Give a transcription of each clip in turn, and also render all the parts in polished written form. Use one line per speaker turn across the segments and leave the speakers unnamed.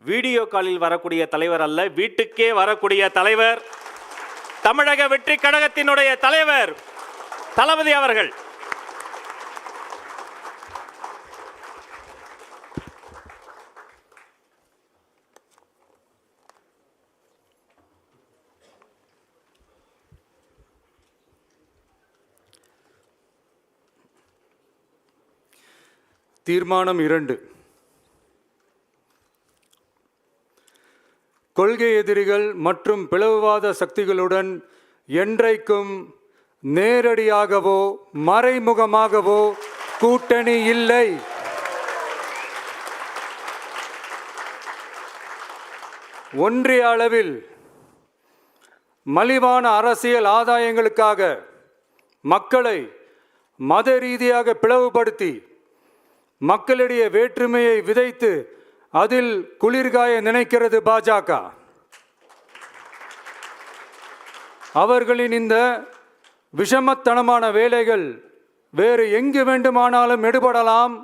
Video காலில் வரக்கூடிய தலைவர் அல்ல, வீட்டுக்கே வரக்கூடிய தலைவர், தமிழக வெற்றி கழகத்தினுடைய தலைவர் தளபதி அவர்கள்.
தீர்மானம் 2. கொள்கை எதிரிகள் மற்றும் பிளவுவாத சக்திகளுடன் என்றைக்கும் நேரடியாகவோ மறைமுகமாகவோ கூட்டணி இல்லை. ஒன்றிய அளவில் மலிவான அரசியல் ஆதாயங்களுக்காக மக்களை மத ரீதியாக பிளவுபடுத்தி மக்களிடையே வேற்றுமையை விதைத்து அதில் குளிர்காய நினைக்கிறது பாஜக. அவர்களின் இந்த விஷமத்தனமான வேலைகள் வேறு எங்கு வேண்டுமானாலும் எடுபடலாம்,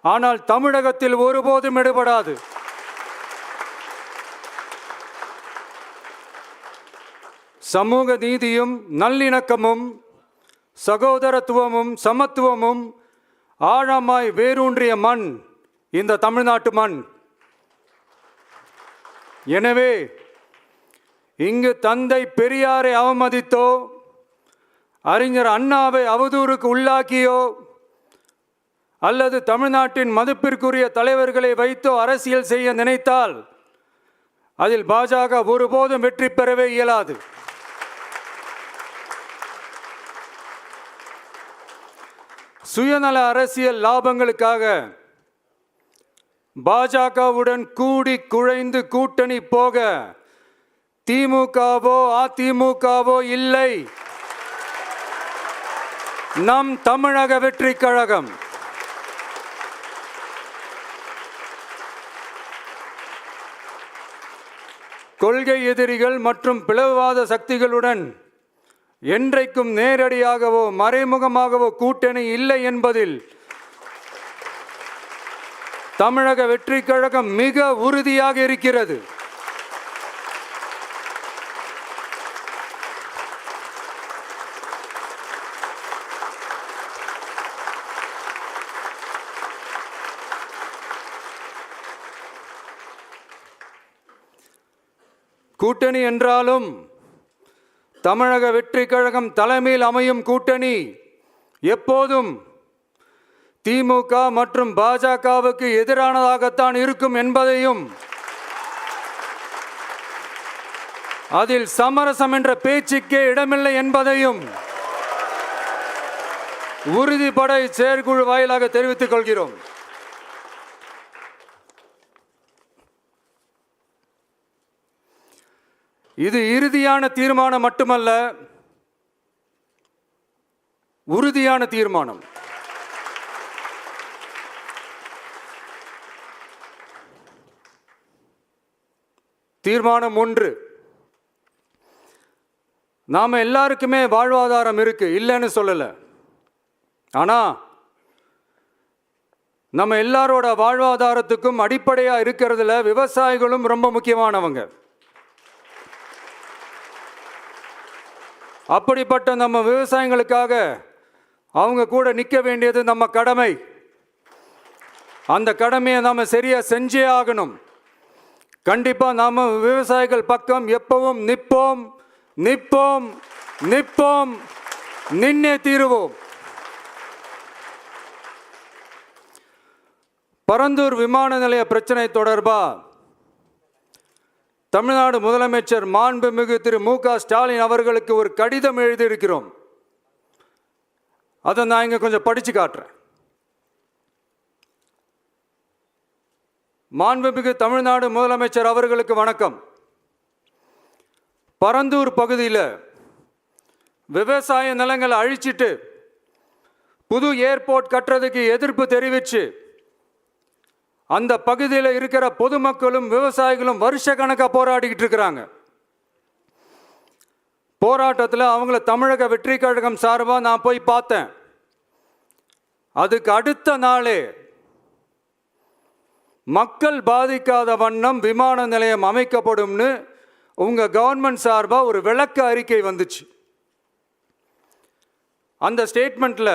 ஆனால் தமிழகத்தில் ஒருபோதும் எடுபடாது. சமூக நீதியும் நல்லிணக்கமும் சகோதரத்துவமும் சமத்துவமும் ஆழமாய் வேரூன்றிய மண் இந்த தமிழ்நாட்டு மண். எனவே இங்கு தந்தை பெரியாரை அவமதித்தோ அறிஞர் அண்ணாவை அவதூறுக்கு உள்ளாக்கியோ அல்லது தமிழ்நாட்டின் மதிப்பிற்குரிய தலைவர்களை வைத்தோ அரசியல் செய்ய நினைத்தால் அதில் பாஜக ஒருபோதும் வெற்றி பெறவே இயலாது. சுயநல அரசியல் லாபங்களுக்காக பாஜகவுடன் கூடி குழைந்து கூட்டணி போக திமுகவோ அதிமுகவோ இல்லை. நம் தமிழக வெற்றி கழகம் கொள்கை எதிரிகள் மற்றும் பிளவுவாத சக்திகளுடன் என்றைக்கும் நேரடியாகவோ மறைமுகமாகவோ கூட்டணி இல்லை என்பதில் தமிழக வெற்றி கழகம் மிக உறுதியாக இருக்கிறது. கூட்டணி என்றாலும் தமிழக வெற்றி கழகம் தலைமையில் அமையும் கூட்டணி எப்போதும் திமுக மற்றும் பாஜகவுக்கு எதிரானதாகத்தான் இருக்கும் என்பதையும் அதில் சமரசம் என்ற பேச்சுக்கே இடமில்லை என்பதையும் உறுதிப்பட செயற்குழு வாயிலாக தெரிவித்துக் கொள்கிறோம். இது இறுதியான தீர்மானம் மட்டுமல்ல, உறுதியான தீர்மானம். தீர்மானம் 1. நாம எல்லாருக்குமே வாழ்வாதாரம் இருக்கு, இல்லைன்னு சொல்லல. ஆனா நம்ம எல்லாரோட வாழ்வாதாரத்துக்கும் அடிப்படையா இருக்கிறதுல விவசாயிகளும் ரொம்ப முக்கியமானவங்க. அப்படிப்பட்ட நம்ம விவசாயிகளுக்காக அவங்க கூட நிற்க வேண்டியது நம்ம கடமை. அந்த கடமையை நாம் சரியா செஞ்சே ஆகணும். கண்டிப்பா நாம விவசாயிகள் பக்கம் எப்பவும் நிற்போம் நிற்போம் நிற்போம், நின்னே தீருவோம். பரந்தூர் விமான நிலைய பிரச்சனை தொடர்பா தமிழ்நாடு முதலமைச்சர் மாண்புமிகு திரு மு.க. ஸ்டாலின் அவர்களுக்கு ஒரு கடிதம் எழுதியிருக்கிறோம். அதை நான் இங்கே கொஞ்சம் படித்து காட்டுறேன். மாண்புமிகு தமிழ்நாடு முதலமைச்சர் அவர்களுக்கு வணக்கம். பரந்தூர் பகுதியில் விவசாய நிலங்களை அழிச்சிட்டு புது ஏர்போர்ட் கட்டுறதுக்கு எதிர்ப்பு தெரிவித்து அந்த பகுதியில் இருக்கிற பொதுமக்களும் விவசாயிகளும் வருஷ கணக்காக போராடிக்கிட்டு இருக்கிறாங்க. போராட்டத்தில் அவங்கள தமிழக வெற்றி கழகம் சார்பாக நான் போய் பார்த்தேன். அதுக்கு அடுத்த நாளே மக்கள் பாதிக்காத வண்ணம் விமான நிலையம் அமைக்கப்படும்னு உங்க கவர்மெண்ட் சார்பா ஒரு விளக்க அறிக்கை வந்துச்சு. அந்த ஸ்டேட்மெண்ட்ல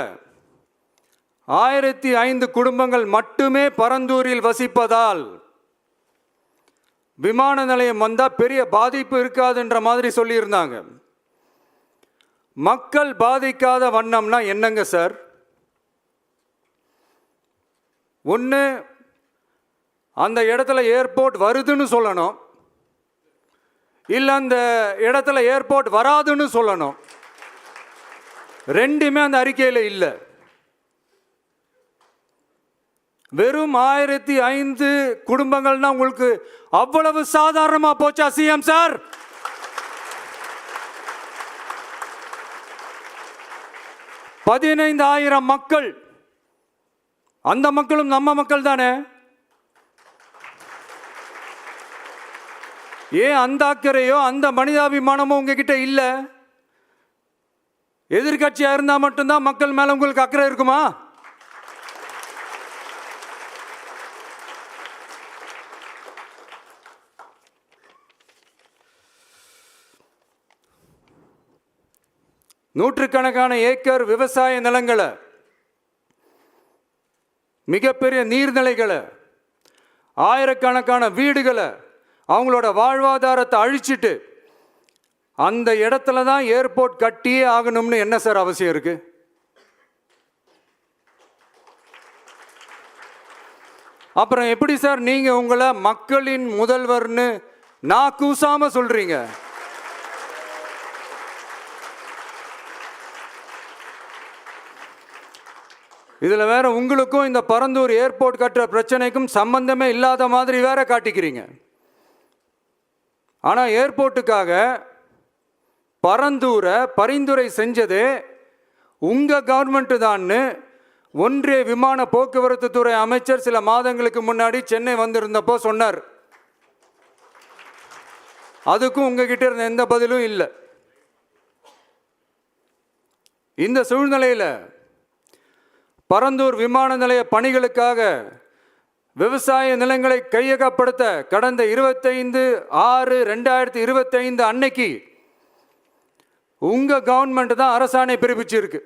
1005 குடும்பங்கள் மட்டுமே பரந்தூரில் வசிப்பதால் விமான நிலையம் வந்தா பெரிய பாதிப்பு இருக்காதுன்ற மாதிரி சொல்லியிருந்தாங்க. மக்கள் பாதிக்காத வண்ணம்னா என்னங்க சார்? ஒன்று, அந்த இடத்துல ஏர்போர்ட் வருதுன்னு சொல்லணும், இல்லை அந்த இடத்துல ஏர்போர்ட் வராதுன்னு சொல்லணும். ரெண்டுமே அந்த அறிக்கையில் இல்லை. வெறும் 1005 குடும்பங்கள்னா உங்களுக்கு அவ்வளவு சாதாரணமா போச்சா சிஎம் சார்? $15,000 மக்கள், அந்த மக்களும் நம்ம மக்கள் தானே. ஏன் அந்த அக்கறையோ அந்த மனிதாபிமானமோ உங்ககிட்ட இல்ல? எதிர்கட்சியா இருந்தா மட்டும்தான் மக்கள் மேல உங்களுக்கு அக்கறை இருக்குமா? நூற்றுக்கணக்கான ஏக்கர் விவசாய நிலங்களை, மிகப்பெரிய நீர்நிலைகளை, ஆயிரக்கணக்கான வீடுகளை, அவங்களோட வாழ்வாதாரத்தை அழிச்சிட்டு அந்த இடத்துல தான் ஏர்போர்ட் கட்டியே ஆகணும்னு என்ன சார் அவசியம் இருக்கு? அப்புறம் எப்படி சார் நீங்க உங்களை மக்களின் முதல்வர்னு நான் கூசாம சொல்றீங்க? இதுல வேற உங்களுக்கும் இந்த பரந்தூர் ஏர்போர்ட் கட்டுற பிரச்சனைக்கும் சம்பந்தமே இல்லாத மாதிரி வேற காட்டிக்கிறீங்க. ஆனா ஏர்போர்ட்டுக்காக பரந்தூரை பரிந்துரை செஞ்சதே உங்க கவர்மெண்ட் தான்னு ஒன்றிய விமான போக்குவரத்து துறை அமைச்சர் சில மாதங்களுக்கு முன்னாடி சென்னை வந்திருந்தப்போ சொன்னார். அதுக்கும் உங்ககிட்ட இருந்த எந்த பதிலும் இல்லை. இந்த சூழ்நிலையில் பரந்தூர் விமான நிலைய பணிகளுக்காக விவசாய நிலங்களை கையகப்படுத்த கடந்த 25/6/2025 அன்னைக்கு உங்க கவர்மெண்ட் தான் அரசாணை பிறப்பிச்சிருக்கு.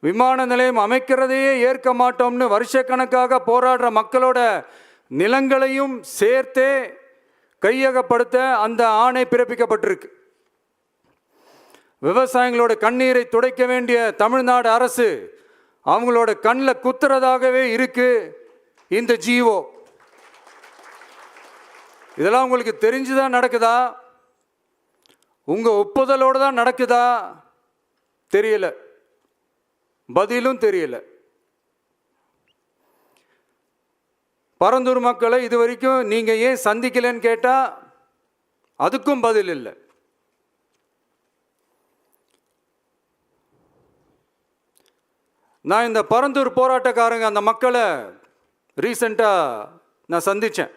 விமான நிலையம் அமைக்கிறதையே ஏற்க மாட்டோம்னு வருஷக்கணக்காக போராடுற மக்களோட நிலங்களையும் சேர்த்தே கையகப்படுத்த அந்த ஆணை பிறப்பிக்கப்பட்டிருக்கு. விவசாயிகளோட கண்ணீரை துடைக்க வேண்டிய தமிழ்நாடு அரசு அவங்களோட கண்ணில் குத்துறதாகவே இருக்கு இந்த ஜீவோ. இதெல்லாம் உங்களுக்கு தெரிஞ்சுதான் நடக்குதா? உங்க ஒப்புதலோடு தான் நடக்குதா? தெரியல, பதிலும் தெரியல. பரந்தூர் மக்களை இது வரைக்கும் நீங்க ஏன் சந்திக்கலன்னு கேட்டா அதுக்கும் பதில் இல்லை. நான் இந்த பரந்தூர் போராட்டக்காரங்க அந்த மக்களை ரீசெண்டாக நான் சந்தித்தேன்.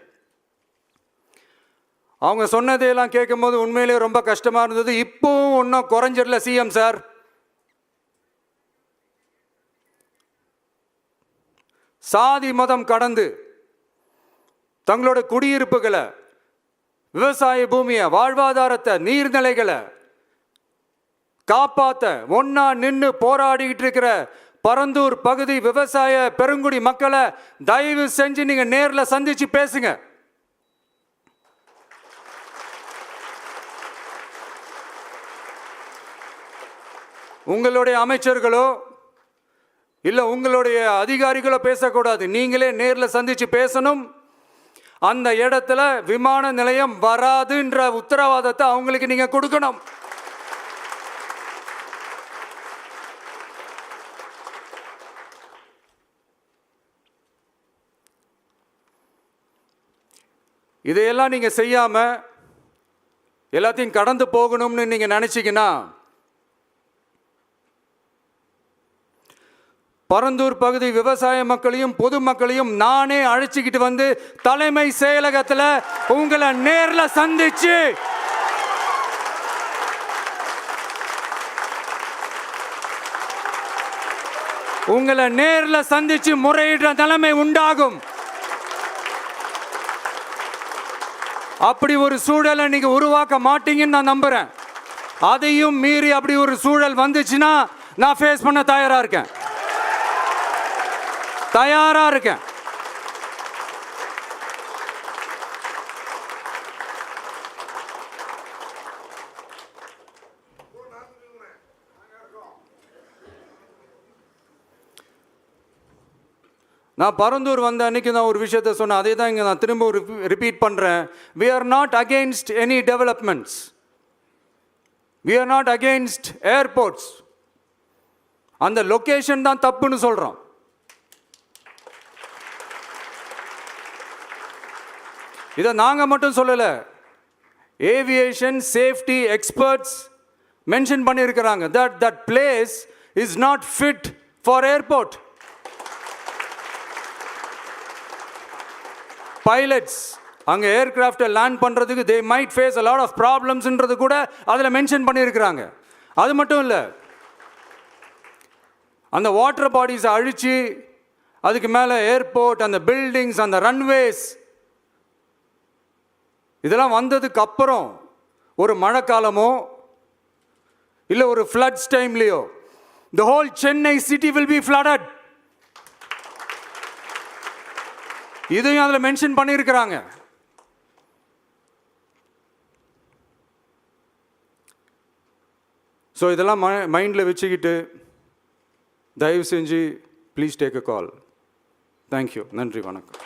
அவங்க சொன்னதையெல்லாம் கேட்கும்போது உண்மையிலேயே ரொம்ப கஷ்டமாக இருந்தது. இப்போவும் ஒன்றும் குறைஞ்சிடல சிஎம் சார். சாதி மதம் கடந்து தங்களோட குடியிருப்புகளை, விவசாய பூமியை, வாழ்வாதாரத்தை, நீர்நிலைகளை காப்பாற்ற ஒன்னா நின்று போராடிக்கிட்டு இருக்கிற பரந்தூர் பகுதி விவசாய பெருங்குடி மக்களை தயவு செஞ்சு நீங்க நேர்ல சந்திச்சு பேசுங்க. உங்களுடைய அமைச்சர்களோ இல்ல உங்களுடைய அதிகாரிகளோ பேசக்கூடாது. நீங்களே நேர்ல சந்திச்சு பேசணும். அந்த இடத்துல விமான நிலையம் வராதுன்ற உத்தரவாதத்தை அவங்களுக்கு நீங்க கொடுக்கணும். இதையெல்லாம் நீங்க செய்யாம எல்லாத்தையும் கடந்து போகணும்னு நீங்க நினைச்சீங்கன்னா பரந்தூர் பகுதி விவசாய மக்களையும் பொதுமக்களையும் நானே அழைச்சிக்கிட்டு வந்து தலைமை செயலகத்தில் உங்களை நேர்ல சந்திச்சு முறையிடுற நிலைமை உண்டாகும். அப்படி ஒரு சூழலை நீங்க உருவாக்க மாட்டீங்கன்னு நான் நம்புறேன். அதையும் மீறி அப்படி ஒரு சூழல் வந்துச்சுன்னா நான் ஃபேஸ் பண்ண தயாரா இருக்கேன். நான் பரந்தூர் வந்த அன்னைக்கு நான் ஒரு விஷயத்தை சொன்னேன், அதே தான் இங்கே நான் திரும்ப ரிப்பீட் பண்ணுறேன். We are not against any developments. We are not against airports. அந்த லொகேஷன் தான் தப்புன்னு சொல்கிறோம். இதை நாங்கள் மட்டும் சொல்லலை, ஏவியேஷன் சேஃப்டி எக்ஸ்பர்ட்ஸ் மென்ஷன் பண்ணியிருக்கிறாங்க. that place is not fit for airport. Pilots அங்கே ஏர்கிராஃப்டை லேண்ட் பண்ணுறதுக்கு they might face a lot of problemsன்றது கூட அதில் மென்ஷன் பண்ணியிருக்கிறாங்க. அது மட்டும் இல்லை, அந்த வாட்டர் பாடிஸை அழித்து அதுக்கு மேலே ஏர்போர்ட், அந்த பில்டிங்ஸ், அந்த ரன்வேஸ் இதெல்லாம் வந்ததுக்கு அப்புறம் ஒரு மழைக்காலமோ இல்லை ஒரு floods டைம்லேயோ the whole Chennai city will be flooded. இதையும் அதில் மென்ஷன் பண்ணியிருக்கிறாங்க. ஸோ இதெல்லாம் மைண்டில் வச்சுக்கிட்டு தயவு செஞ்சு please take a call. Thank you. நன்றி, வணக்கம்.